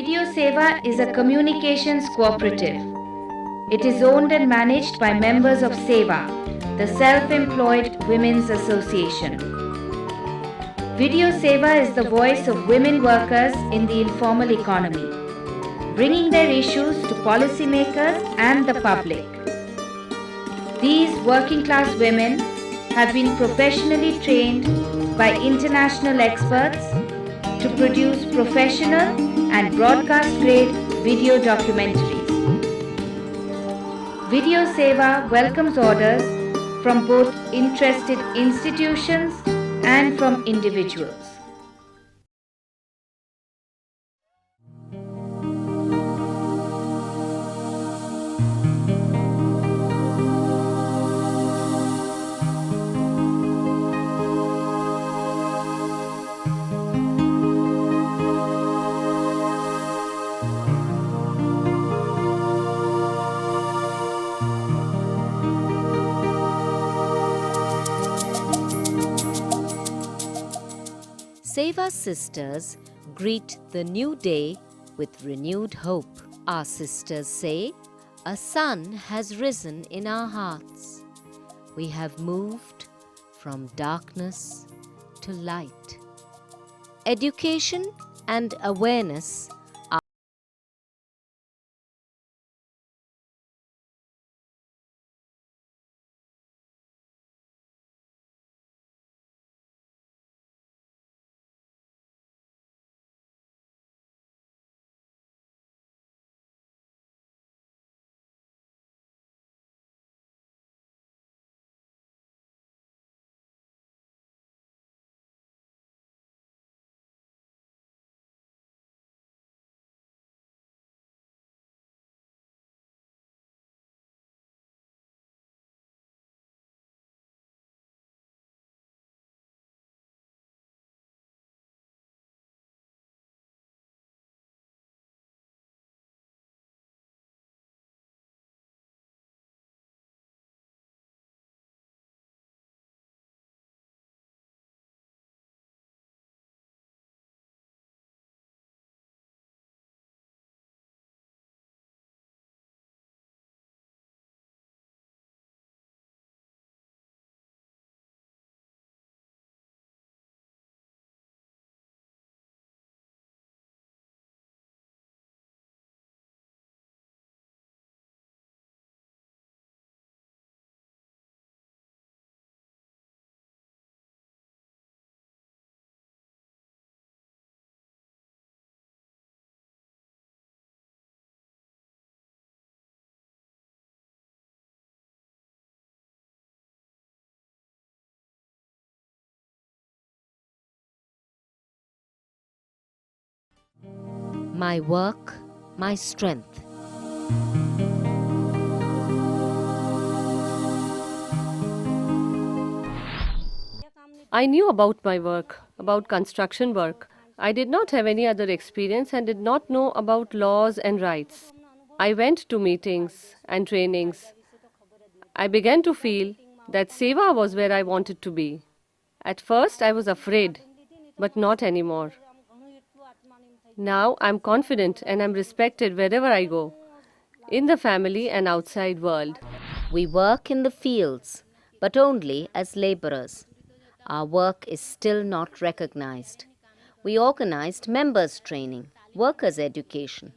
Video Seva is a communications cooperative. It is owned and managed by members of Seva, the Self-Employed Women's Association. Video Seva is the voice of women workers in the informal economy, bringing their issues to policymakers and the public. These working class women have been professionally trained by international experts to produce professional and broadcast-grade video documentaries. Video Seva welcomes orders from both interested institutions and from individuals. Seva sisters greet the new day with renewed hope. Our sisters say, a sun has risen in our hearts. We have moved from darkness to light. Education and awareness are my work, my strength. I knew about my work, about construction work. I did not have any other experience and did not know about laws and rights. I went to meetings and trainings. I began to feel that Seva was where I wanted to be. At first, I was afraid, but not anymore. Now, I'm confident and I'm respected wherever I go, in the family and outside world. We work in the fields, but only as laborers. Our work is still not recognized. We organized members' training, workers' education.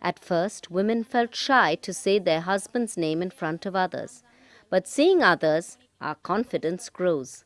At first, women felt shy to say their husband's name in front of others. But seeing others, our confidence grows.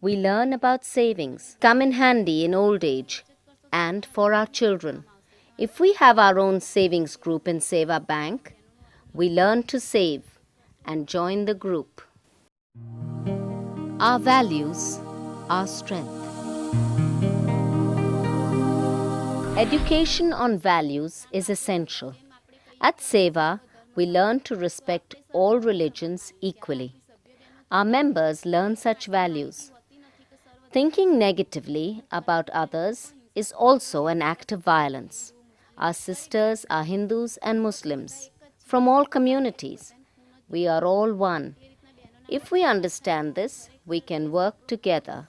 We learn about savings, come in handy in old age, and for our children. If we have our own savings group in Seva Bank, we learn to save and join the group. Our values, our strength. Education on values is essential. At Seva, we learn to respect all religions equally. Our members learn such values. Thinking negatively about others is also an act of violence. Our sisters are Hindus and Muslims from all communities. We are all one. If we understand this, we can work together.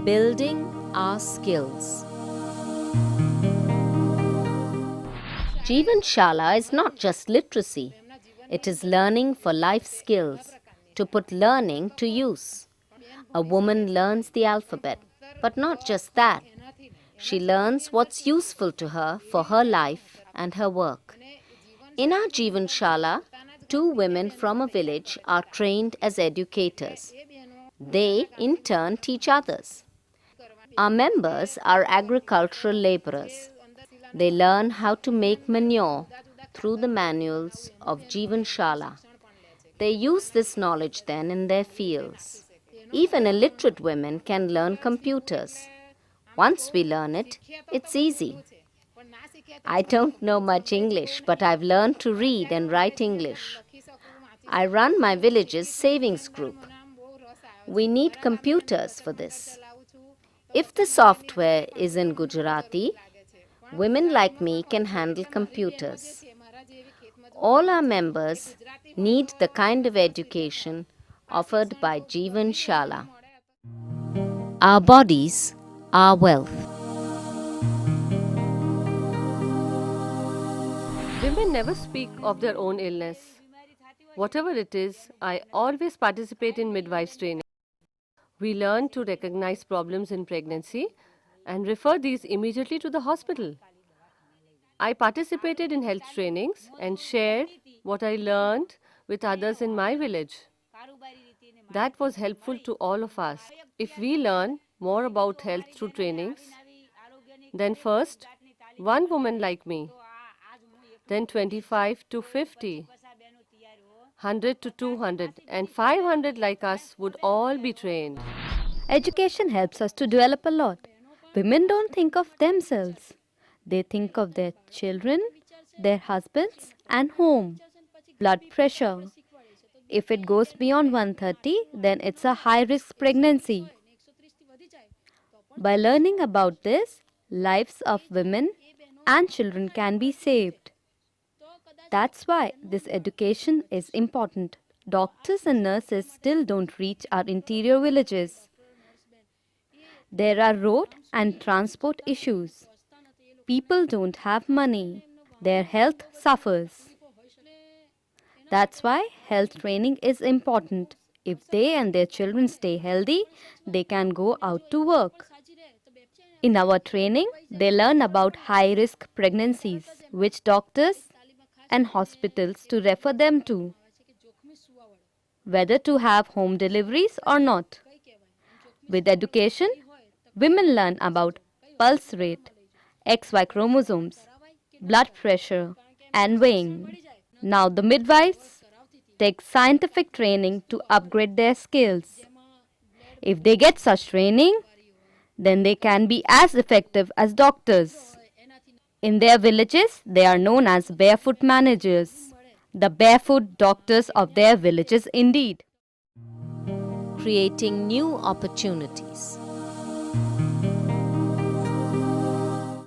Building our skills. Jivanshala is not just literacy, it is learning for life skills, to put learning to use. A woman learns the alphabet, but not just that. She learns what's useful to her for her life and her work. In our Jivanshala, 2 women from a village are trained as educators. They, in turn, teach others. Our members are agricultural laborers. They learn how to make manure through the manuals of Jivanshala. They use this knowledge then in their fields. Even illiterate women can learn computers. Once we learn it, it's easy. I don't know much English, but I've learned to read and write English. I run my village's savings group. We need computers for this. If the software is in Gujarati, women like me can handle computers. All our members need the kind of education offered by Jivanshala. Our bodies are wealth. Women never speak of their own illness. Whatever it is, I always participate in midwives training. We learn to recognize problems in pregnancy and refer these immediately to the hospital. I participated in health trainings and shared what I learned with others in my village. That was helpful to all of us. If we learn more about health through trainings, then first, 1 woman like me, then 25 to 50, 100 to 200, and 500 like us would all be trained. Education helps us to develop a lot. Women don't think of themselves. They think of their children, their husbands, and home. Blood pressure. If it goes beyond 130, then it's a high-risk pregnancy. By learning about this, lives of women and children can be saved. That's why this education is important. Doctors and nurses still don't reach our interior villages. There are road and transport issues. People don't have money. Their health suffers. That's why health training is important. If they and their children stay healthy, they can go out to work. In our training, they learn about high-risk pregnancies, which doctors and hospitals to refer them to, whether to have home deliveries or not. With education, women learn about pulse rate, XY chromosomes, blood pressure, and weighing. Now the midwives take scientific training to upgrade their skills. If they get such training, then they can be as effective as doctors. In their villages, they are known as barefoot managers, the barefoot doctors of their villages indeed. Creating new opportunities.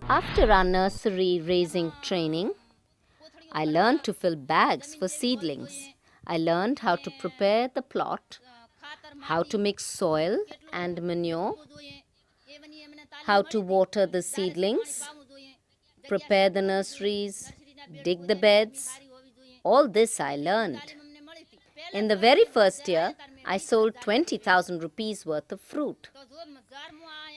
After our nursery raising training, I learned to fill bags for seedlings. I learned how to prepare the plot, how to mix soil and manure, how to water the seedlings, prepare the nurseries, dig the beds. All this I learned. In the very first year, I sold 20,000 rupees worth of fruit.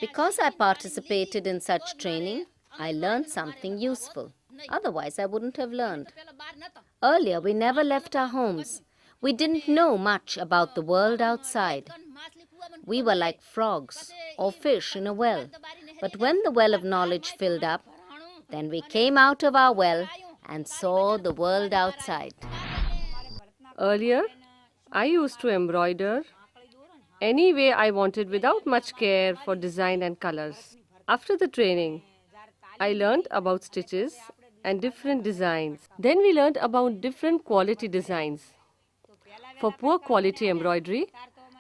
Because I participated in such training, I learned something useful. Otherwise, I wouldn't have learned. Earlier, we never left our homes. We didn't know much about the world outside. We were like frogs or fish in a well. But when the well of knowledge filled up, then we came out of our well and saw the world outside. Earlier, I used to embroider any way I wanted without much care for design and colors. After the training, I learned about stitches and different designs. Then we learned about different quality designs. For poor quality embroidery,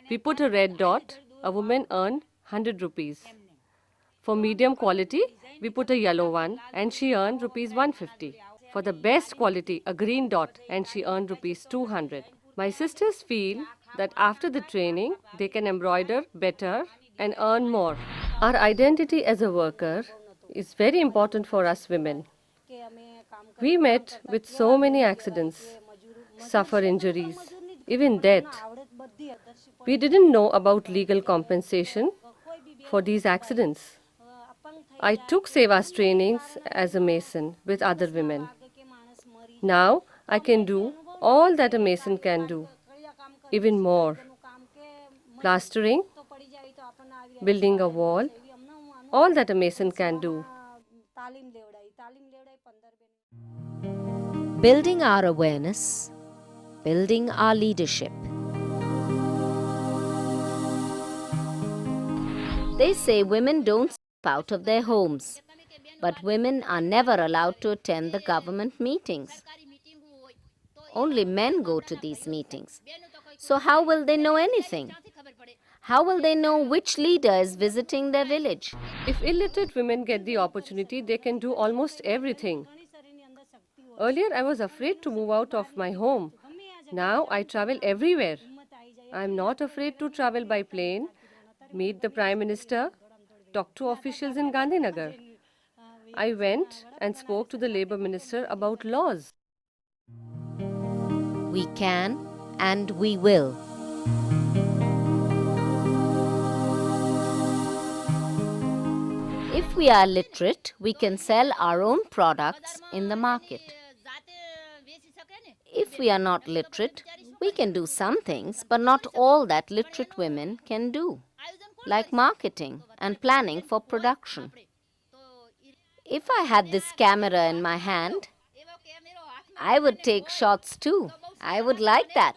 we put a red dot, a woman earned 100 rupees. For medium quality, we put a yellow one and she earned rupees 150. For the best quality, a green dot and she earned rupees 200. My sisters feel that after the training, they can embroider better and earn more. Our identity as a worker is very important for us women. We met with so many accidents, suffer injuries, even death. We didn't know about legal compensation for these accidents. I took Seva's trainings as a mason with other women. Now I can do all that a mason can do, even more. Plastering, building a wall, all that a mason can do. Building our awareness, building our leadership. They say women don't step out of their homes, but women are never allowed to attend the government meetings. Only men go to these meetings. So how will they know anything? How will they know which leader is visiting their village? If illiterate women get the opportunity, they can do almost everything. Earlier, I was afraid to move out of my home. Now, I travel everywhere. I am not afraid to travel by plane, meet the Prime Minister, talk to officials in Gandhinagar. I went and spoke to the Labour Minister about laws. We can and we will. If we are literate, we can sell our own products in the market. If we are not literate, we can do some things, but not all that literate women can do, like marketing and planning for production. If I had this camera in my hand, I would take shots too. I would like that.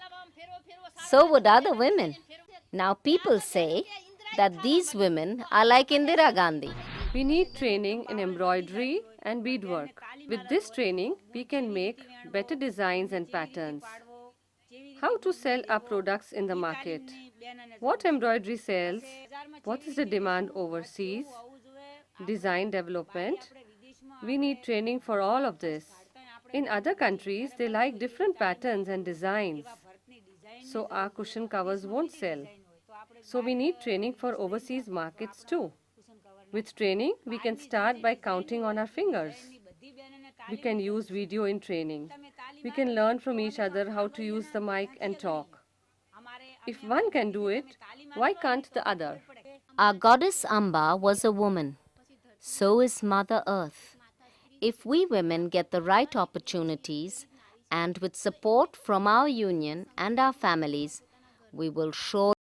So would other women. Now people say that these women are like Indira Gandhi. We need training in embroidery and beadwork. With this training, we can make better designs and patterns. How to sell our products in the market? What embroidery sells? What is the demand overseas? Design development? We need training for all of this. In other countries, they like different patterns and designs. So our cushion covers won't sell. So we need training for overseas markets too. With training, we can start by counting on our fingers. We can use video in training. We can learn from each other how to use the mic and talk. If one can do it, why can't the other? Our goddess Amba was a woman. So is Mother Earth. If we women get the right opportunities and with support from our union and our families, we will surely